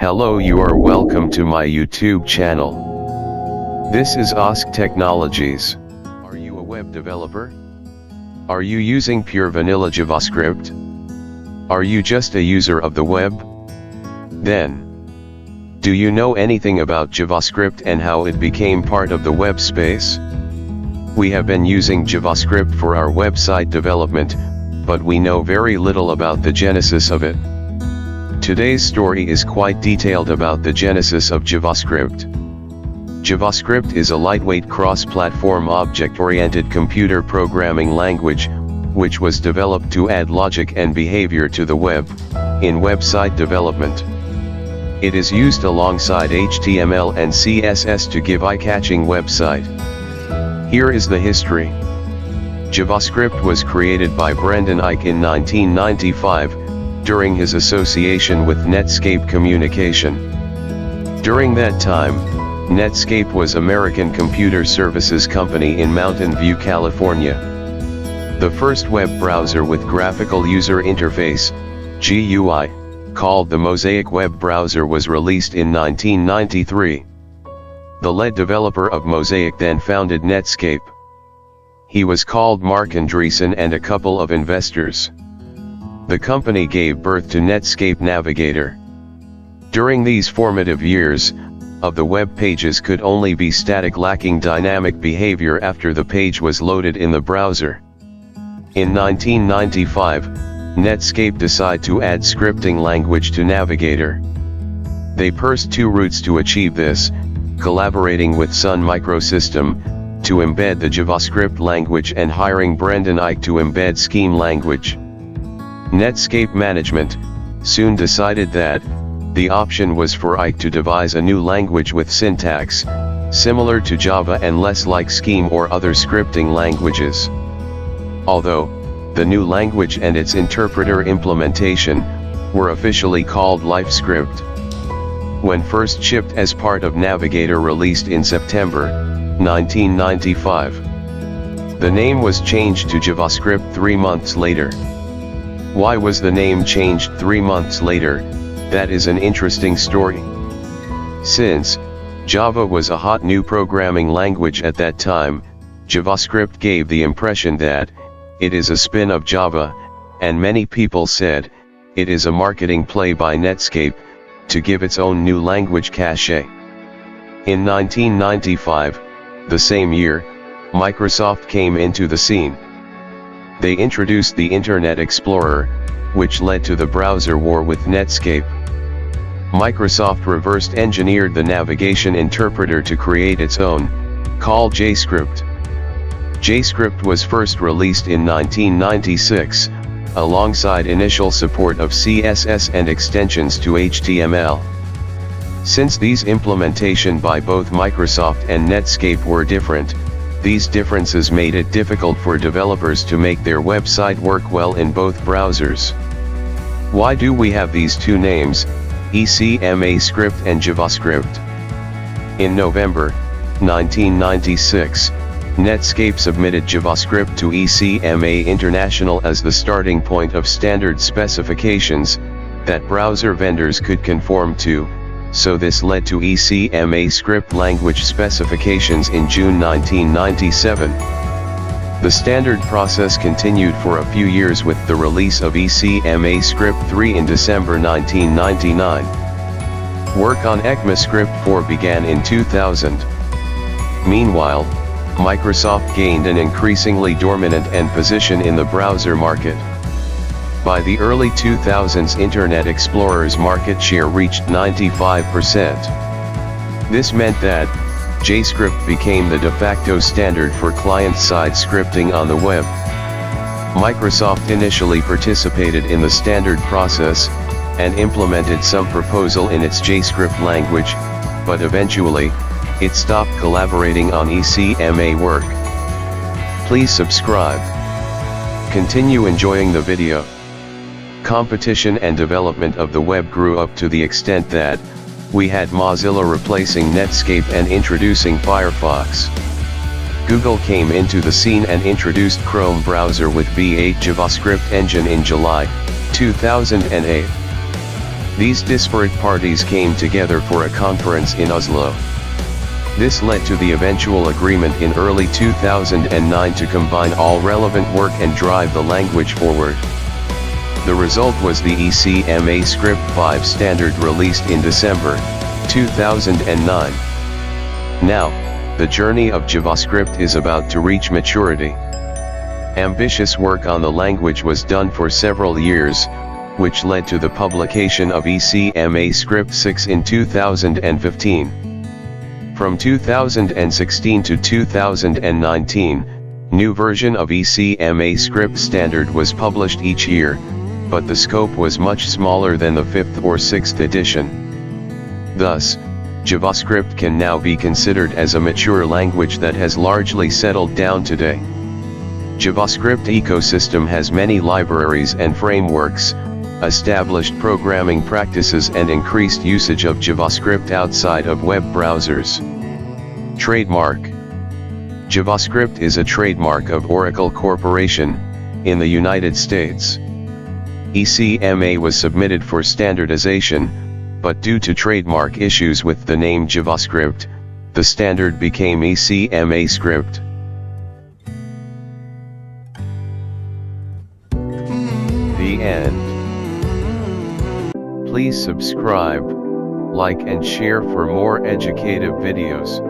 Hello, you are welcome to my YouTube channel. This is Ask Technologies. Are you a web developer? Are you using pure vanilla JavaScript? Are you just a user of the web? Then, do you know anything about JavaScript and how it became part of the web space? We have been using JavaScript for our website development, but we know very little about the genesis of it. Today's story is quite detailed about the genesis of JavaScript. JavaScript is a lightweight cross-platform object-oriented computer programming language, which was developed to add logic and behavior to the web, in website development. It is used alongside HTML and CSS to give eye-catching website. Here is the history. JavaScript was created by Brendan Eich in 1995, during his association with Netscape Communication. During that time, Netscape was American Computer Services Company in Mountain View, California. The first web browser with graphical user interface, GUI, called the Mosaic web browser was released in 1993. The lead developer of Mosaic then founded Netscape. He was called Mark Andreessen and a couple of investors. The company gave birth to Netscape Navigator. During these formative years, of the web pages could only be static, lacking dynamic behavior after the page was loaded in the browser. In 1995, Netscape decided to add scripting language to Navigator. They pursued two routes to achieve this, collaborating with Sun Microsystem, to embed the JavaScript language, and hiring Brendan Eich to embed Scheme language. Netscape management soon decided that the option was for Eich to devise a new language with syntax similar to Java and less like Scheme or other scripting languages. Although the new language and its interpreter implementation were officially called LifeScript. When first shipped as part of Navigator, released in September 1995, the name was changed to JavaScript 3 months later. Why was the name changed 3 months later? That is an interesting story. Since Java was a hot new programming language at that time, JavaScript gave the impression that it is a spin of Java, and many people said it is a marketing play by Netscape to give its own new language cachet. In 1995, the same year, Microsoft came into the scene. They introduced the Internet Explorer, which led to the browser war with Netscape. Microsoft reversed engineered the navigation interpreter to create its own, called JavaScript. JavaScript was first released in 1996, alongside initial support of CSS and extensions to HTML. Since these implementation by both Microsoft and Netscape were different, these differences made it difficult for developers to make their website work well in both browsers. Why do we have these two names, ECMAScript and JavaScript? In November 1996, Netscape submitted JavaScript to ECMA International as the starting point of standard specifications that browser vendors could conform to, so this led to ECMAScript language specifications in June 1997. The standard process continued for a few years with the release of ECMAScript 3 in December 1999. Work on ECMAScript 4 began in 2000. Meanwhile, Microsoft gained an increasingly dominant position in the browser market. By the early 2000s, Internet Explorer's market share reached 95%. This meant that JavaScript became the de facto standard for client-side scripting on the web. Microsoft initially participated in the standard process, and implemented some proposal in its JavaScript language, but eventually, it stopped collaborating on ECMA work. Please subscribe. Continue enjoying the video. Competition and development of the web grew up to the extent that we had Mozilla replacing Netscape and introducing Firefox. Google came into the scene and introduced Chrome browser with V8 JavaScript engine in July 2008. These disparate parties came together for a conference in Oslo. This led to the eventual agreement in early 2009 to combine all relevant work and drive the language forward. The result was the ECMAScript 5 standard released in December 2009. Now, the journey of JavaScript is about to reach maturity. Ambitious work on the language was done for several years, which led to the publication of ECMAScript 6 in 2015. From 2016 to 2019, new version of ECMAScript standard was published each year, but the scope was much smaller than the 5th or 6th edition. Thus, JavaScript can now be considered as a mature language that has largely settled down today. JavaScript ecosystem has many libraries and frameworks, established programming practices and increased usage of JavaScript outside of web browsers. Trademark. JavaScript is a trademark of Oracle Corporation, in the United States. ECMA was submitted for standardization, but due to trademark issues with the name JavaScript, the standard became ECMAScript. The end. Please subscribe, like and share for more educative videos.